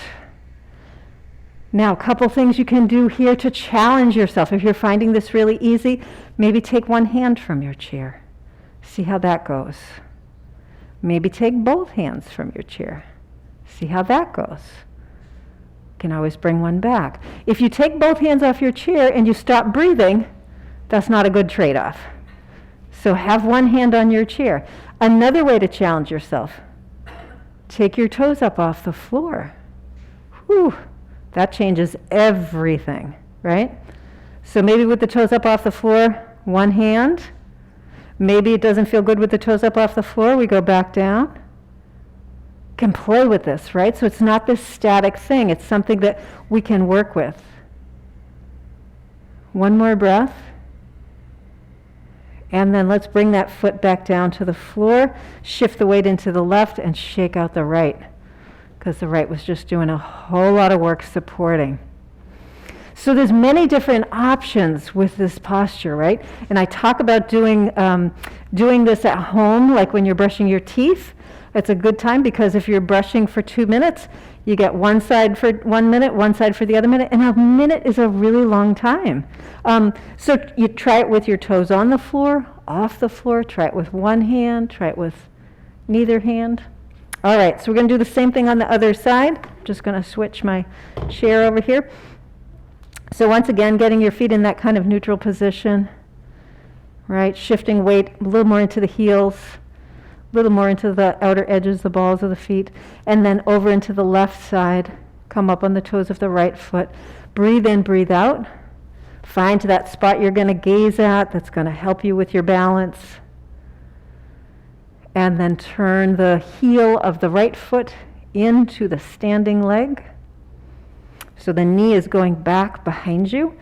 Now, a couple things you can do here to challenge yourself. If you're finding this really easy, maybe take one hand from your chair. See how that goes. Maybe take both hands from your chair. See how that goes. You can always bring one back. If you take both hands off your chair and you stop breathing, that's not a good trade-off. So have one hand on your chair. Another way to challenge yourself, take your toes up off the floor. Whew, that changes everything, right? So maybe with the toes up off the floor, one hand. Maybe it doesn't feel good with the toes up off the floor, we go back down. Can play with this, right? So it's not this static thing, it's something that we can work with. One more breath. And then let's bring that foot back down to the floor, shift the weight into the left, and shake out the right, because the right was just doing a whole lot of work supporting. So there's many different options with this posture, right? And I talk about doing this at home, like when you're brushing your teeth. It's a good time, because if you're brushing for 2 minutes, you get one side for 1 minute, one side for the other minute, and a minute is a really long time. So you try it with your toes on the floor, off the floor, try it with one hand, try it with neither hand. All right, so we're going to do the same thing on the other side. I'm just going to switch my chair over here. So once again, getting your feet in that kind of neutral position, right? Shifting weight a little more into the heels, a little more into the outer edges, the balls of the feet, and then over into the left side. Come up on the toes of the right foot. Breathe in, breathe out. Find that spot you're going to gaze at that's going to help you with your balance. And then turn the heel of the right foot into the standing leg. So the knee is going back behind you.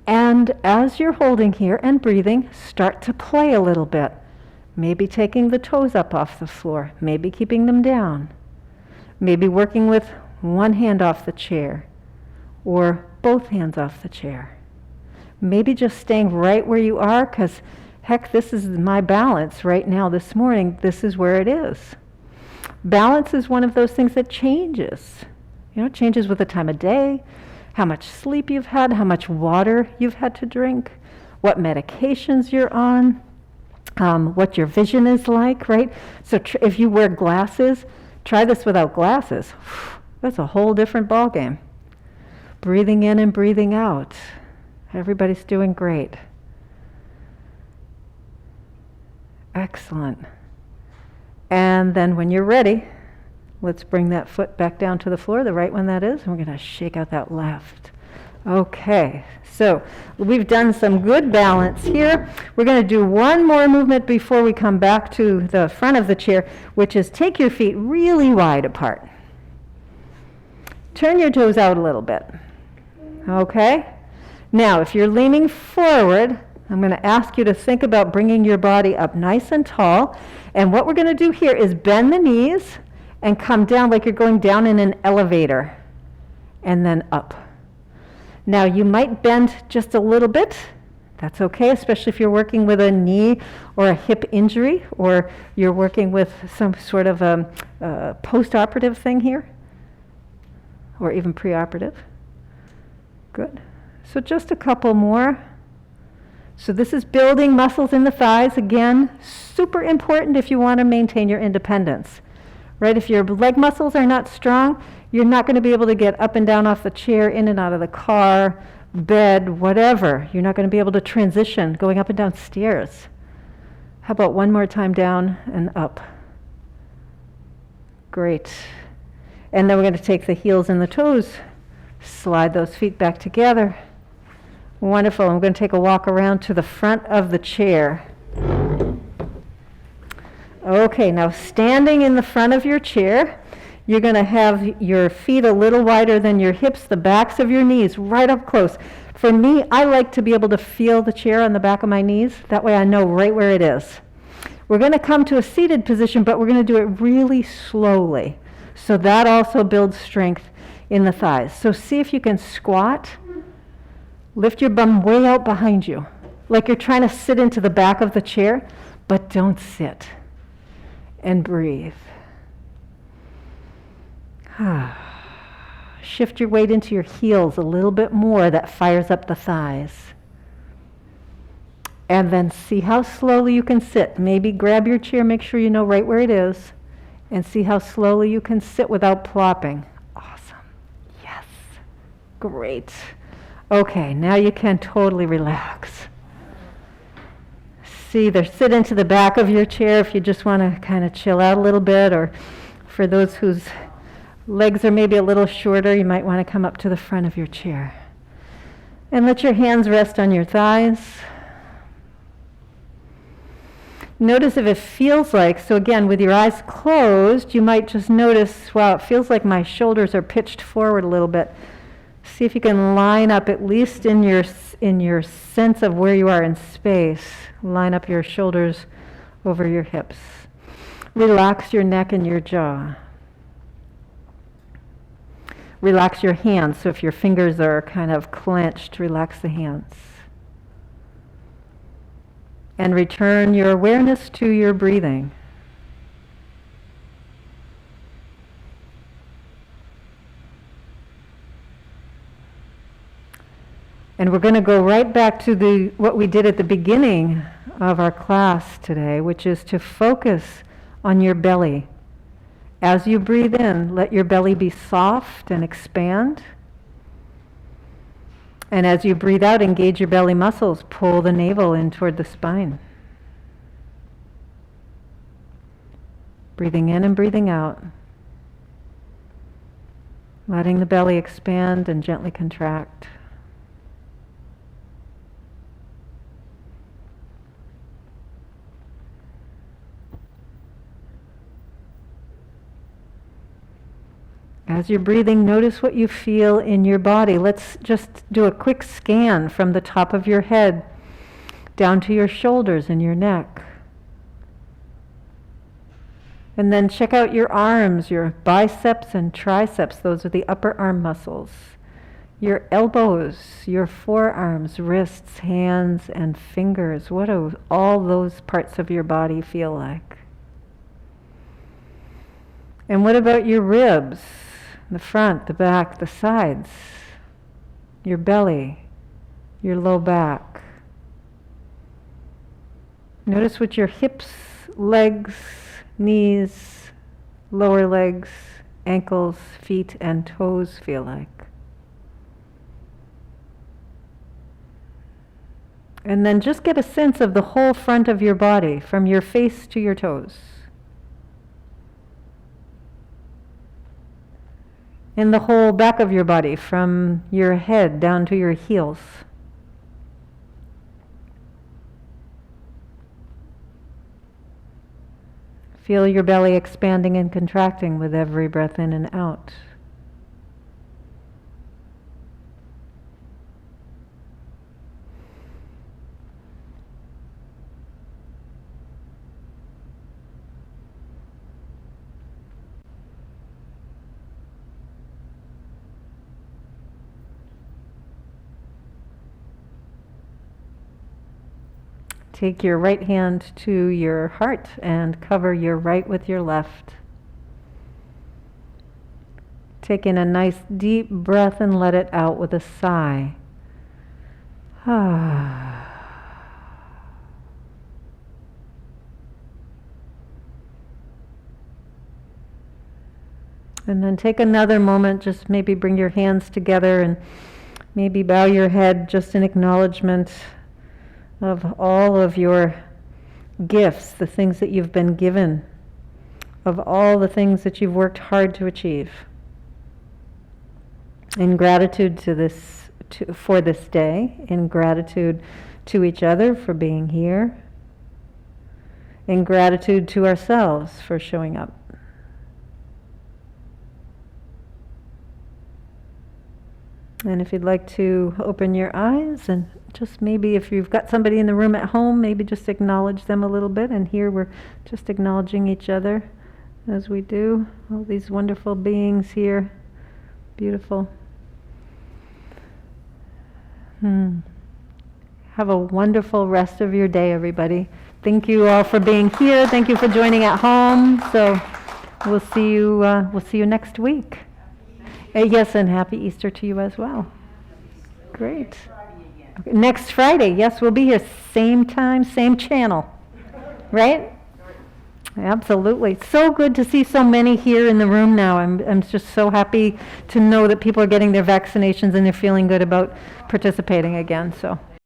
And as you're holding here and breathing, start to play a little bit. Maybe taking the toes up off the floor, maybe keeping them down, maybe working with one hand off the chair or both hands off the chair. Maybe just staying right where you are, because heck, this is my balance right now this morning. This is where it is. Balance is one of those things that changes. You know, it changes with the time of day, how much sleep you've had, how much water you've had to drink, what medications you're on. What your vision is like, right? So if you wear glasses, try this without glasses. That's a whole different ballgame. Breathing in and breathing out. Everybody's doing great. Excellent. And then when you're ready, let's bring that foot back down to the floor, the right one that is, and we're going to shake out that left. Okay, so we've done some good balance here. We're going to do one more movement before we come back to the front of the chair, which is take your feet really wide apart. Turn your toes out a little bit. Okay? Now, if you're leaning forward, I'm going to ask you to think about bringing your body up nice and tall. And what we're going to do here is bend the knees and come down like you're going down in an elevator, and then up. Now you might bend just a little bit. That's okay, especially if you're working with a knee or a hip injury, or you're working with some sort of post-operative thing here, or even pre-operative. Good. So just a couple more. So this is building muscles in the thighs. Again, super important if you want to maintain your independence. Right? If your leg muscles are not strong, you're not going to be able to get up and down off the chair, in and out of the car, bed, whatever. You're not going to be able to transition going up and down stairs. How about one more time down and up? Great. And then we're going to take the heels and the toes, slide those feet back together. Wonderful. I'm going to take a walk around to the front of the chair. Okay, now standing in the front of your chair, you're going to have your feet a little wider than your hips, the backs of your knees right up close. For me, I like to be able to feel the chair on the back of my knees. That way I know right where it is. We're going to come to a seated position, but we're going to do it really slowly. So that also builds strength in the thighs. So see if you can squat. Lift your bum way out behind you, like you're trying to sit into the back of the chair, but don't sit. And breathe. Shift your weight into your heels a little bit more. That fires up the thighs. And then see how slowly you can sit. Maybe grab your chair, make sure you know right where it is, and see how slowly you can sit without plopping. Awesome. Yes. Great. Okay, now you can totally relax. See, either sit into the back of your chair if you just want to kind of chill out a little bit, or for those whose legs are maybe a little shorter, you might want to come up to the front of your chair. And let your hands rest on your thighs. Notice if it feels like, so again, with your eyes closed, you might just notice, wow, it feels like my shoulders are pitched forward a little bit. See if you can line up, at least in your sense of where you are in space. Line up your shoulders over your hips. Relax your neck and your jaw. Relax your hands. So if your fingers are kind of clenched, relax the hands. And return your awareness to your breathing. And we're going to go right back to what we did at the beginning of our class today, which is to focus on your belly. As you breathe in, let your belly be soft and expand. And as you breathe out, engage your belly muscles. Pull the navel in toward the spine. Breathing in and breathing out. Letting the belly expand and gently contract. As you're breathing, notice what you feel in your body. Let's just do a quick scan from the top of your head down to your shoulders and your neck. And then check out your arms, your biceps and triceps. Those are the upper arm muscles. Your elbows, your forearms, wrists, hands, and fingers. What do all those parts of your body feel like? And what about your ribs? The front, the back, the sides, your belly, your low back. Notice what your hips, legs, knees, lower legs, ankles, feet, and toes feel like. And then just get a sense of the whole front of your body, from your face to your toes. And the whole back of your body, from your head down to your heels. Feel your belly expanding and contracting with every breath in and out. take your right hand to your heart and cover your right with your left. Take in a nice deep breath and let it out with a sigh. And then take another moment, just maybe bring your hands together and maybe bow your head just in acknowledgement of all of your gifts, the things that you've been given, of all the things that you've worked hard to achieve. In gratitude for this day, in gratitude to each other for being here, in gratitude to ourselves for showing up. And if you'd like to open your eyes and just maybe if you've got somebody in the room at home, maybe just acknowledge them a little bit. And here we're just acknowledging each other as we do. All these wonderful beings here. Beautiful. Have a wonderful rest of your day, everybody. Thank you all for being here. Thank you for joining at home. So we'll see you next week. Yes, and happy Easter to you as well. Great. Okay, next Friday, yes, we'll be here same time, same channel. Right? Absolutely. So good to see so many here in the room now. I'm just so happy to know that people are getting their vaccinations and they're feeling good about participating again. So.